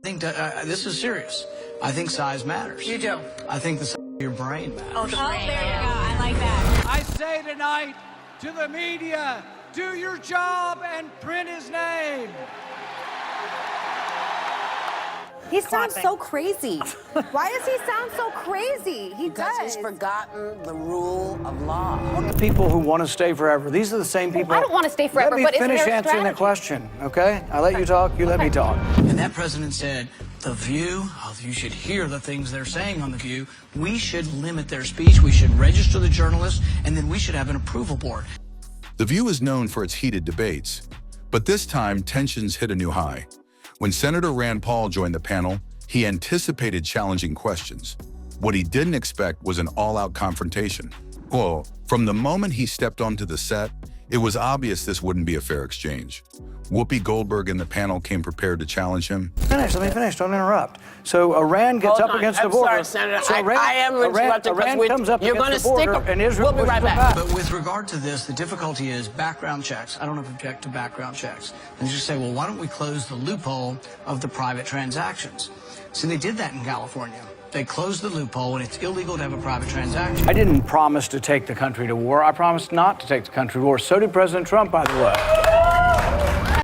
This is serious. I think size matters. You do. I think the size of your brain matters. Oh, there you go. I like that. I say tonight to the media, do your job and print his name. He sounds so crazy. Why does he sound so crazy? He Because does. he's forgotten the rule of law. The people who want to stay forever, these are the same people. I don't want to stay forever, let but me isn't finish there a answering the strategy? question, okay? I let you talk, you let me talk. And that president said, The View, oh, you should hear the things they're saying on The View. We should limit their speech. We should register the journalists, and then we should have an approval board. The View is known for its heated debates, but this time tensions hit a new high. When Senator Rand Paul joined the panel, he anticipated challenging questions. What he didn't expect was an all-out confrontation. Well, from the moment he stepped onto the set, it was obvious this wouldn't be a fair exchange. Whoopi Goldberg and the panel came prepared to challenge him. Let me finish, don't interrupt. So Iran gets Hold up on. against I'm the border. sorry, Senator. So I am interrupting Iran because comes up you're against going the to border, stick and Israel We'll be right pushes back. But with regard to this, the difficulty is background checks. I don't object to background checks. And just say, well, why don't we close the loophole of the private transactions? So they did that in California. They closed the loophole, and it's illegal to have a private transaction. I didn't promise to take the country to war. I promised not to take the country to war. So did President Trump, by the way.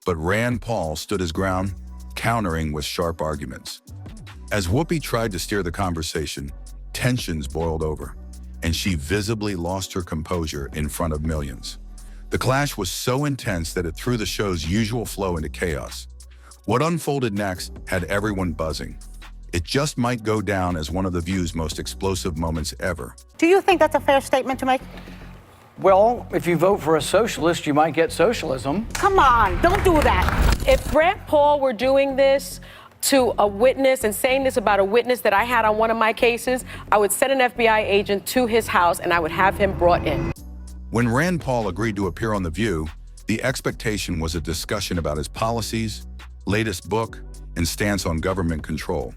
But Rand Paul stood his ground, countering with sharp arguments. As Whoopi tried to steer the conversation, tensions boiled over, and she visibly lost her composure in front of millions. The clash was so intense that it threw the show's usual flow into chaos. What unfolded next had everyone buzzing. It just might go down as one of The View's most explosive moments ever. Do you think that's a fair statement to make? Well, if you vote for a socialist, you might get socialism. Come on, don't do that. If Rand Paul were doing this to a witness and saying this about a witness that I had on one of my cases, I would send an FBI agent to his house and I would have him brought in. When Rand Paul agreed to appear on The View, the expectation was a discussion about his policies, latest book, and stance on government control.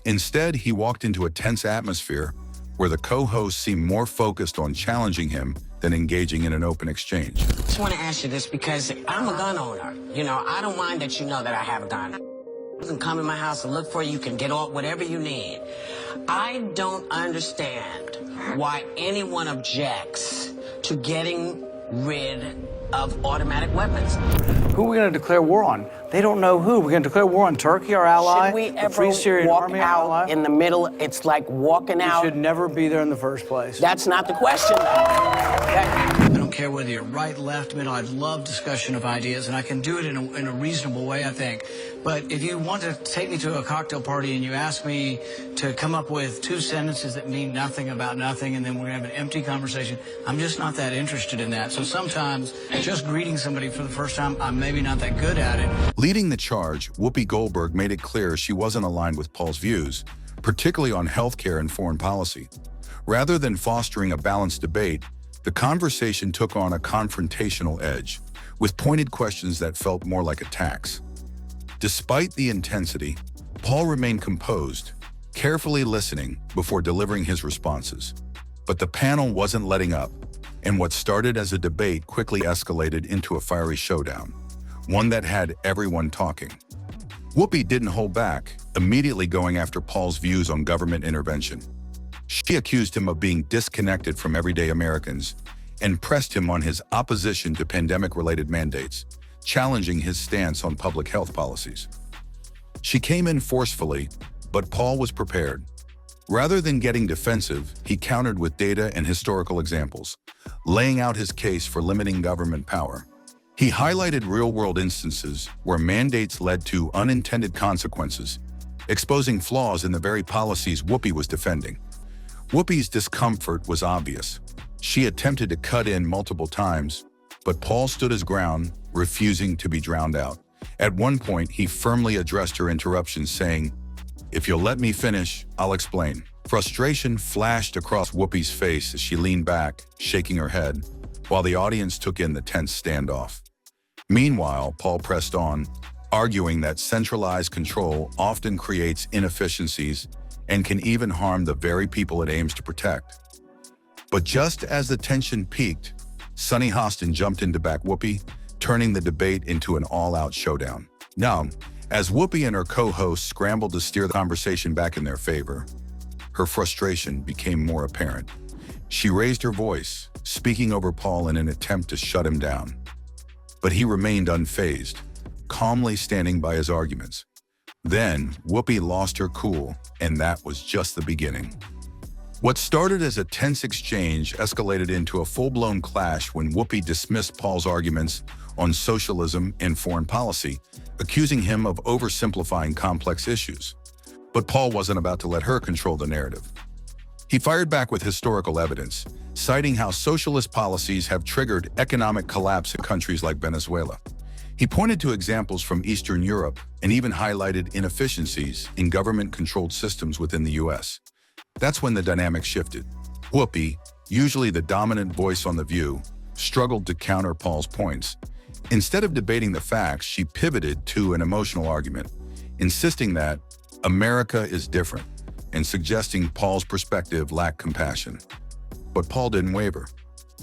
Instead, he walked into a tense atmosphere where the co-hosts seemed more focused on challenging him than engaging in an open exchange. I just want to ask you this because I'm a gun owner. You know, I don't mind that you know that I have a gun. You can come in my house and look for it. You can get all whatever you need. I don't understand why anyone objects to getting rid of automatic weapons. Who are we going to declare war on? They don't know who. We're going to declare war on Turkey, our ally, Should we the ever Free Syrian walk Army, our ally? out in the middle? It's like walking We out. should never be there in the first place. That's not the question. I don't care whether you're right, left, middle. I love discussion of ideas, and I can do it in a reasonable way, I think. But if you want to take me to a cocktail party and you ask me to come up with two sentences that mean nothing about nothing, and then we're going to have an empty conversation, I'm just not that interested in that. So sometimes just greeting somebody for the first time, I'm maybe not that good at it. Leading the charge, Whoopi Goldberg made it clear she wasn't aligned with Paul's views, particularly on healthcare and foreign policy. Rather than fostering a balanced debate, the conversation took on a confrontational edge, with pointed questions that felt more like attacks. Despite the intensity, Paul remained composed, carefully listening before delivering his responses. But the panel wasn't letting up, and what started as a debate quickly escalated into a fiery showdown, one that had everyone talking. Whoopi didn't hold back, immediately going after Paul's views on government intervention. She accused him of being disconnected from everyday Americans and pressed him on his opposition to pandemic-related mandates, challenging his stance on public health policies. She came in forcefully, but Paul was prepared. Rather than getting defensive, he countered with data and historical examples, laying out his case for limiting government power. He highlighted real-world instances where mandates led to unintended consequences, exposing flaws in the very policies Whoopi was defending. Whoopi's discomfort was obvious. She attempted to cut in multiple times, but Paul stood his ground, refusing to be drowned out. At one point, he firmly addressed her interruptions, saying, "If you'll let me finish, I'll explain." Frustration flashed across Whoopi's face as she leaned back, shaking her head, while the audience took in the tense standoff. Meanwhile, Paul pressed on, arguing that centralized control often creates inefficiencies and can even harm the very people it aims to protect. But just as the tension peaked, Sunny Hostin jumped in to back Whoopi, turning the debate into an all-out showdown. Now, As Whoopi and her co-host scrambled to steer the conversation back in their favor, her frustration became more apparent. She raised her voice, speaking over Paul in an attempt to shut him down. But he remained unfazed, calmly standing by his arguments. Then, Whoopi lost her cool, and that was just the beginning. What started as a tense exchange escalated into a full-blown clash when Whoopi dismissed Paul's arguments on socialism and foreign policy, accusing him of oversimplifying complex issues. But Paul wasn't about to let her control the narrative. He fired back with historical evidence, citing how socialist policies have triggered economic collapse in countries like Venezuela. He pointed to examples from Eastern Europe and even highlighted inefficiencies in government-controlled systems within the US. That's when the dynamic shifted. Whoopi, usually the dominant voice on The View, struggled to counter Paul's points. Instead of debating the facts, she pivoted to an emotional argument, insisting that America is different and suggesting Paul's perspective lacked compassion. But Paul didn't waver.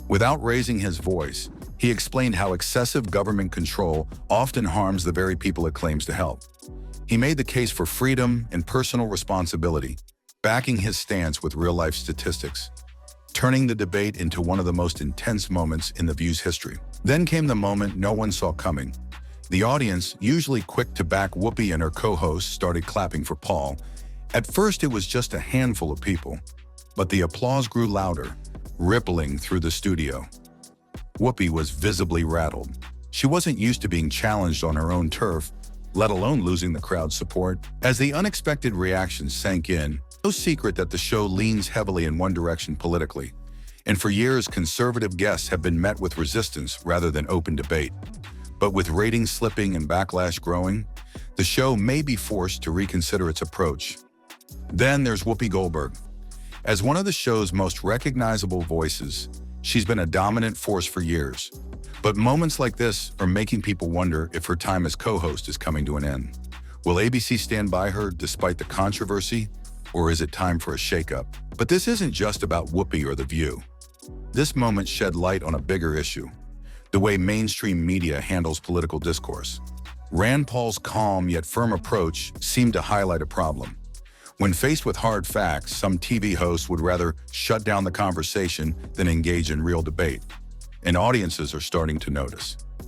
Without raising his voice, he explained how excessive government control often harms the very people it claims to help. He made the case for freedom and personal responsibility, backing his stance with real-life statistics, turning the debate into one of the most intense moments in The View's history. Then came the moment no one saw coming. The audience, usually quick to back Whoopi and her co-hosts, started clapping for Paul. At first, it was just a handful of people, but the applause grew louder, rippling through the studio. Whoopi was visibly rattled. She wasn't used to being challenged on her own turf, let alone losing the crowd's support. As the unexpected reactions sank in, no secret that the show leans heavily in one direction politically, and for years conservative guests have been met with resistance rather than open debate. But with ratings slipping and backlash growing, the show may be forced to reconsider its approach. Then there's Whoopi Goldberg. As one of the show's most recognizable voices, she's been a dominant force for years. But moments like this are making people wonder if her time as co-host is coming to an end. Will ABC stand by her despite the controversy, or is it time for a shakeup? But this isn't just about Whoopi or The View. This moment shed light on a bigger issue: the way mainstream media handles political discourse. Rand Paul's calm yet firm approach seemed to highlight a problem. When faced with hard facts, some TV hosts would rather shut down the conversation than engage in real debate, and audiences are starting to notice.